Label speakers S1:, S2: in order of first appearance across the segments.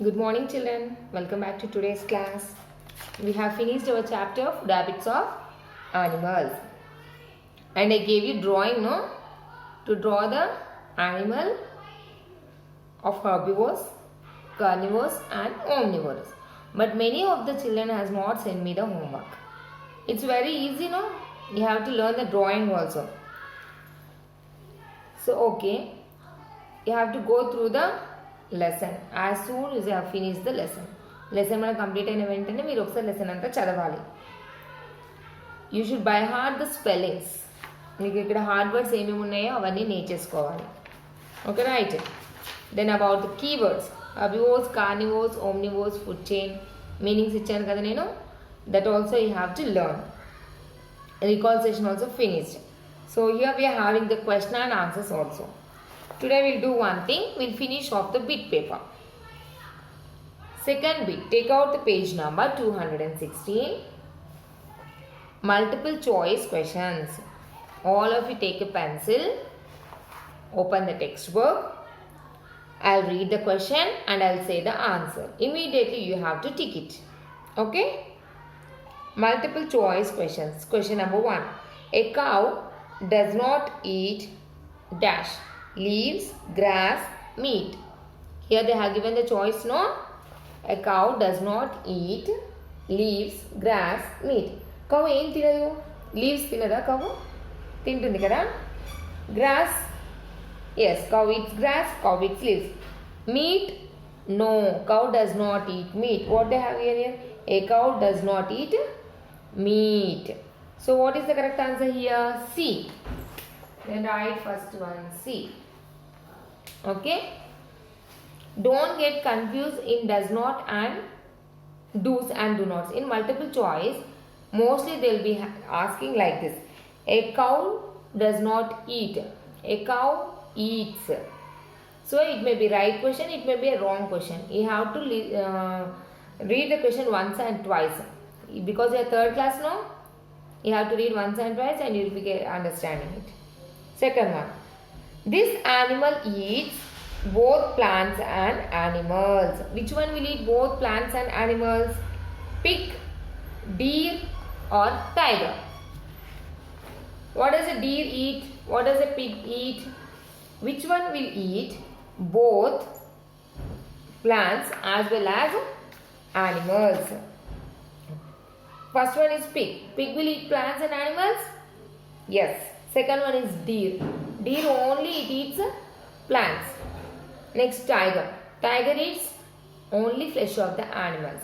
S1: Good morning, children. Welcome back to today's class. We have finished our chapter of habits of animals. And I gave you drawing, no? To draw the animal of herbivores, carnivores and omnivores. But many of the children has not sent me the homework. It's very easy, no? You have to learn the drawing also. So, okay. You have to go through the lesson as soon as you have finished the lesson. Lesson mana complete అయిన వెంటనే మీరు ఒకసారి lesson అంతా చదవాలి. You should by heart the spellings. మీకు ఇక్కడ hard words ఏమేమి ఉన్నాయో అవన్నీ నేర్చేసుకోవాలి. Okay right. Then about the keywords herbivores, carnivores, omnivores, food chain meanings ఇచ్చాను కదా నేను. That also you have to learn. Recall session also finished. So here we are having the question and answers also. Today we'll do one thing. We'll finish off the bit paper. Second bit. Take out the page number 216. Multiple choice questions. All of you take a pencil. Open the textbook. I'll read the question and I'll say the answer. Immediately you have to tick it. Okay? Multiple choice questions. Question number 1. A cow does not eat dash. Leaves, grass, meat. Here they have given the choice, no? A cow does not eat leaves, grass, meat. Cow ఏం తినదు? Leaves తినదా cow? తింటుంది కదా? Grass? Yes, cow eats grass, cow eats leaves. Meat? No, cow does not eat meat. What they have here? A cow does not eat meat. So what is the correct answer here? C. Then write first one C. Okay. Don't get confused in does not and do's and do nots. In multiple choice, mostly they will be asking like this. A cow does not eat. A cow eats. So it may be right question, it may be a wrong question. You have to read the question once and twice. Because you are third class now, you have to read once and twice and you will be understanding it. Second one. This animal eats both plants and animals. Which one will eat both plants and animals? Pig, deer or tiger? What does a deer eat? What does a pig eat? Which one will eat both plants as well as animals? First one is pig. Pig will eat plants and animals? Yes. Second one is deer. Deer only it eats plants. Next tiger. Tiger eats only flesh of the animals.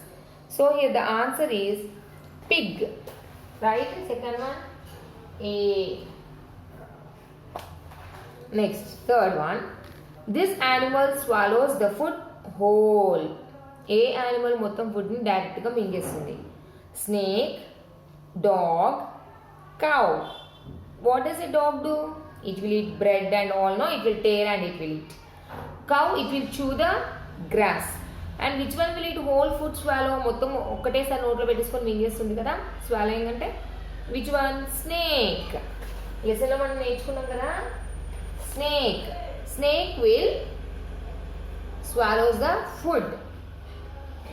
S1: So here the answer is pig. Right? Second one A. Next third one. This animal swallows the food whole. A animal మొత్తం food ని direct గా మింగేస్తుంది. Snake, dog, cow. What does a dog do? It will eat bread and all, no? It will tear and it will eat. Cow, it will chew the grass. And which one will eat whole food swallow? మొత్తం ఒక్కటేసారి నోట్లో పెట్టేసుకొని మింగేస్తుంది కదా swallowing అంటే. Which one? Snake. లెసన్లో మనం నేర్చుకున్నాం కదా snake. Snake will swallows the food.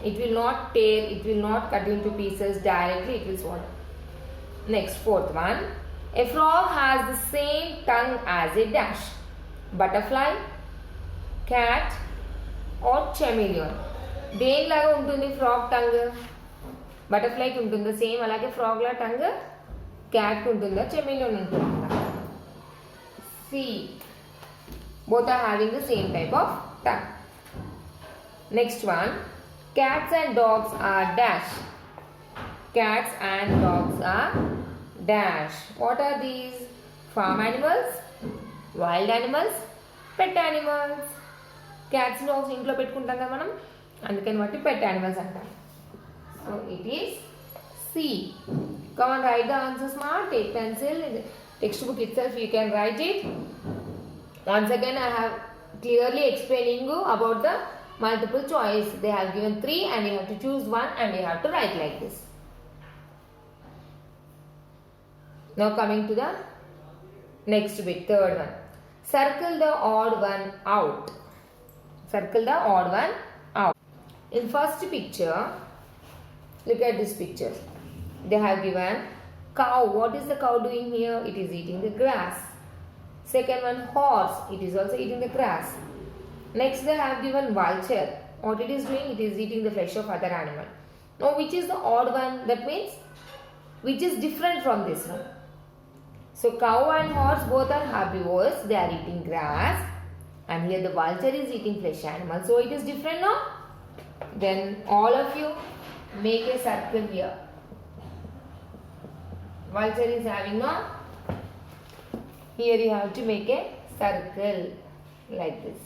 S1: It will not tear, it will not cut into pieces directly, it will swallow. Next, fourth one. A frog has the same tongue as a dash. Butterfly, cat or chameleon. దేనిలాగా ఉంటుంది frog tongue? బటర్ఫ్లైకి ఉంటుందా same అలాగే frog లా tongue? Cat ఉంటుందా chameleon ఉంటుందా? C. Both are having the same type of tongue. Next one. Cats and dogs are dash. Cats and dogs are dash. What are these? Farm animals, wild animals, pet animals. Cats and dogs ఇంట్లో పెట్టుకుంటాం కదా మనం, అందుకని బట్టి pet animals అంటాం. So it is C. Come on, write the answer smart. Take pencil. In the textbook itself you can write it. Once again I have clearly explaining you about the multiple choice. They have given 3 and you have to choose one and you have to write like this. Now coming to the next bit, third one. Circle the odd one out. Circle the odd one out. In first picture, look at this picture. They have given cow. What is the cow doing here? It is eating the grass. Second one, horse. It is also eating the grass. Next they have given vulture. What it is doing? It is eating the flesh of other animal. Now which is the odd one? That means which is different from this one. So cow and horse both are herbivores. They are eating grass. And here the vulture is eating flesh animal. So it is different now. Then all of you make a circle here. Vulture is having no. Here you have to make a circle like this.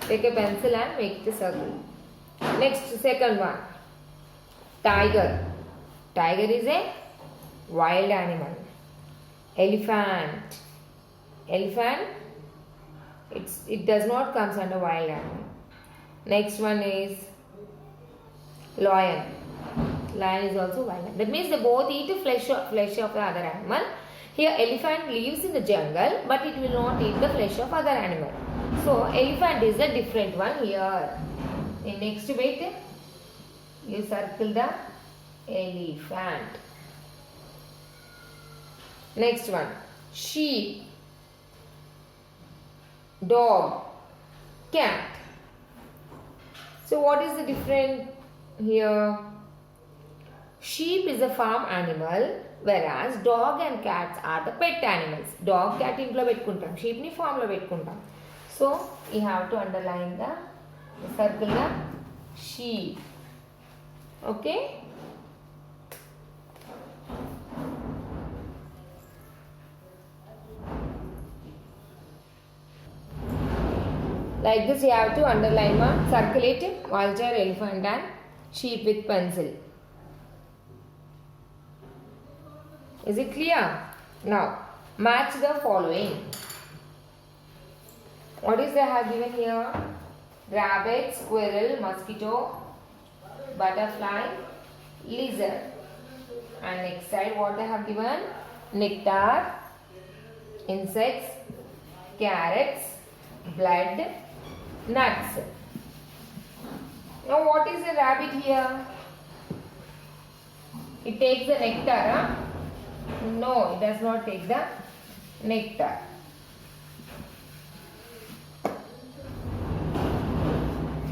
S1: Take a pencil and make the circle. Next, second one. Tiger. Tiger is a wild animal. Elephant. Elephant, it does not come under wild animal. Next one is lion. Lion is also wild. That means they both eat flesh of the other animal. Here elephant lives in the jungle, but it will not eat the flesh of other animal. So elephant is a different one here. In next bit, you circle the elephant. Next one, sheep, dog, cat. So what is the difference here? Sheep is a farm animal, whereas dog and cats are the pet animals. Dog, cat intlo pettukuntam, sheep ni farm lo pettukuntam. So you have to underline the circle the sheep. Okay? Like this you have to underline one, circle it, vulture, elephant and sheep with pencil. Is it clear? Now match the following. What is they have given here? Rabbit, squirrel, mosquito, butterfly, lizard. And next side what they have given? Nectar, insects, carrots, blood, nuts. Now what is a rabbit here? It takes the nectar, huh? No, it does not take the nectar.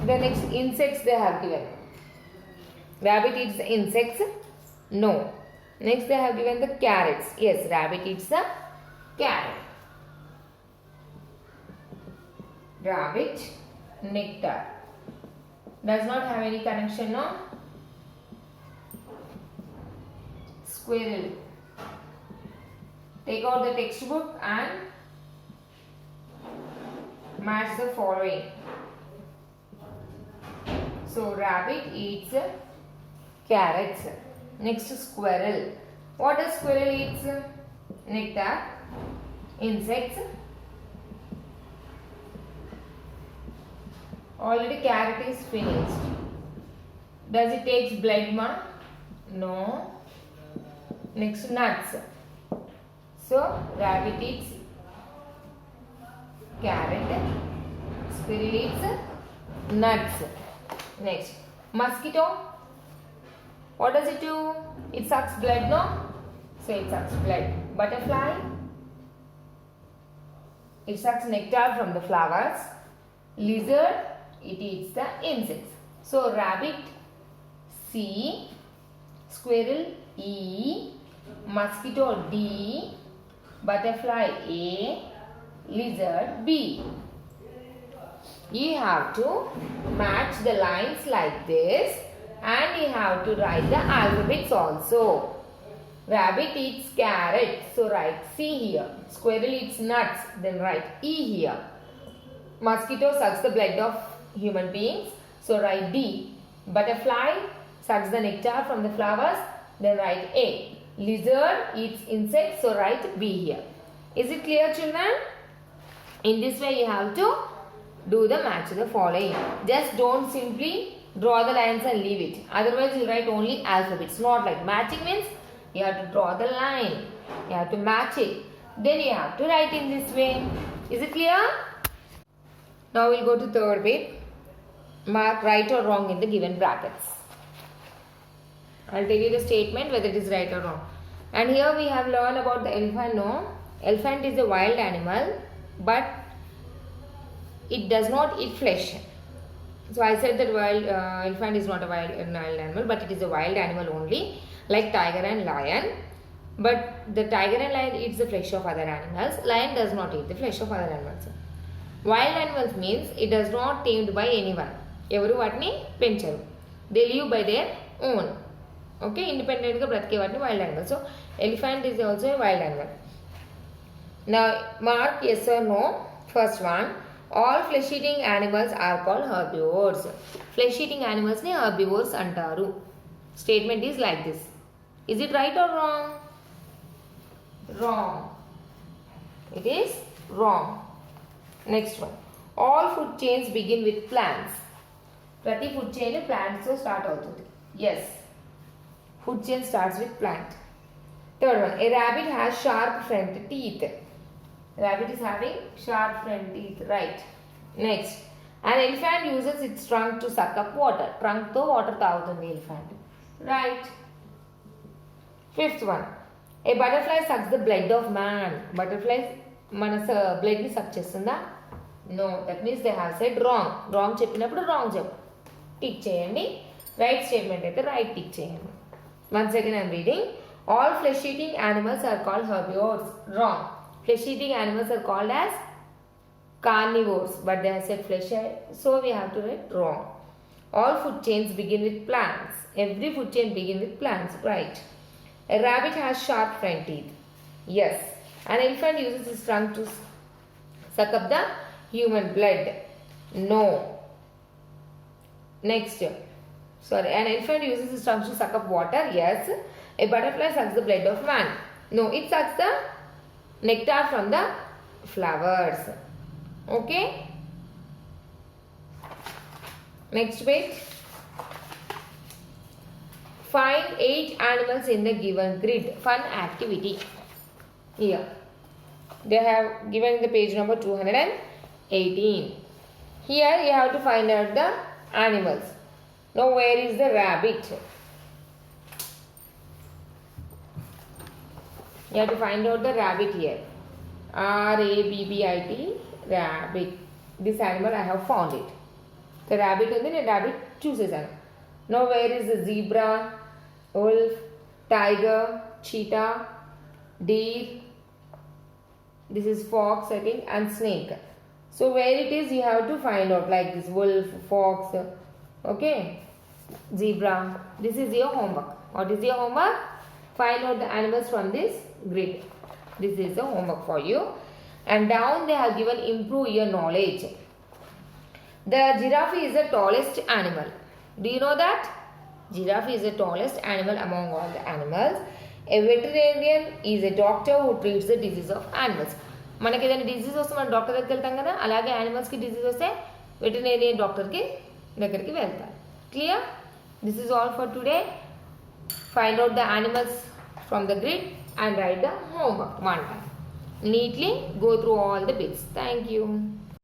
S1: The next insects they have given. Rabbit eats the insects? No. Next they have given the carrots. Yes, rabbit eats the carrot. Rabbit, nectar. Does not have any connection, no? Squirrel. Take out the textbook and match the following. So rabbit eats carrots. Next squirrel. What does squirrel eats? Nectar, insects. Already carrot is finished. Does it take blood, ma? No. Next nuts. So rabbit eats carrot. Squirrel eats nuts. Next mosquito. What does it do? It sucks blood, no? So it sucks blood. Butterfly. It sucks nectar from the flowers. Lizard. It eats the insects. So rabbit C, squirrel E, mosquito D, butterfly A, lizard B. You have to match the lines like this and you have to write the alphabets also. Rabbit eats carrot, so write C here. Squirrel eats nuts, then write E here. Mosquito sucks the blood of human beings, so write D. Butterfly sucks the nectar from the flowers, then write A. Lizard eats insects, so write B here. Is it clear, children? In this way you have to do the match the following. Just don't simply draw the lines and leave it. Otherwise you write only alphabets. Not like matching means you have to draw the line. You have to match it. Then you have to write in this way. Is it clear? Now we'll go to third bit. Mark right or wrong in the given brackets. I'll tell you the statement whether it is right or wrong. And here we have learned about the elephant. No, elephant is a wild animal, but it does not eat flesh. So I said that elephant is not a wild animal, but it is a wild animal only, like tiger and lion. But the tiger and lion eats the flesh of other animals. Lion does not eat the flesh of other animals. Wild animals means it does not tamed by anyone. Evaru vatni pencharu. They live by their own. Okay, independent ga bratke vatni wild animals. So elephant is also a wild animal. Now mark yes or no. First one. All flesh eating animals are called herbivores. Flesh eating animals ni herbivores antaru. Statement is like this. Is it right or wrong? Wrong. It is wrong. Next one. All food chains begin with plants. Prati food chain plants so start avutundi. Yes. Food chain starts with plant. Third one. A rabbit has sharp front teeth. Rabbit is having sharp front teeth. Right. Next. An elephant uses its trunk to suck up water. Trunk to water tagutundi elephant. Right. Fifth one. A butterfly sucks the blood of man. Butterflies మన blood ni suck chestunda? No. That means they have said wrong. Wrong cheppinappudu wrong చెప్పు. Tick cheyandi. Right statement aithe right tick cheyandi. Once again I am reading. All flesh eating animals are called herbivores. Wrong. Flesh eating animals are called as carnivores, but they have said flesh, so we have to write wrong. All food chains begin with plants. Every food chain begin with plants. Right. A rabbit has sharp front teeth. Yes. An elephant uses his trunk to suck up the human blood. No. Next. Sorry. An elephant uses his trunk to suck up water. Yes. A butterfly sucks the blood of man. No. It sucks the nectar from the flowers. Okay. Next bit. Find 8 animals in the given grid. Fun activity. Here. They have given the page number 218. Here you have to find out the animals. Now where is the rabbit? You have to find out the rabbit here. R-A-B-B-I-T. Rabbit. This animal I have found it. The rabbit and then a rabbit chooses an. Now where is the zebra, wolf, tiger, cheetah, deer, this is fox I think, and snake. So where it is you have to find out, like this wolf, fox, okay, zebra. This is your homework. What is your homework? Find out the animals from this grid. This is the homework for you. And down they have given improve your knowledge. The giraffe is the tallest animal. Do you know that? Giraffe is the tallest animal among all the animals. A veterinarian is a doctor who treats the disease of animals. మనకి ఏదైనా disease వస్తే మనం doctor దగ్గరికి వెళ్తాం కదా, అలాగే యానిమల్స్కి disease వస్తే veterinarian డాక్టర్కి దగ్గరికి వెళ్తారు. Clear? This is all for today. Find out the animals from the grid and write the homework one time. Neatly go through all the bits. Thank you.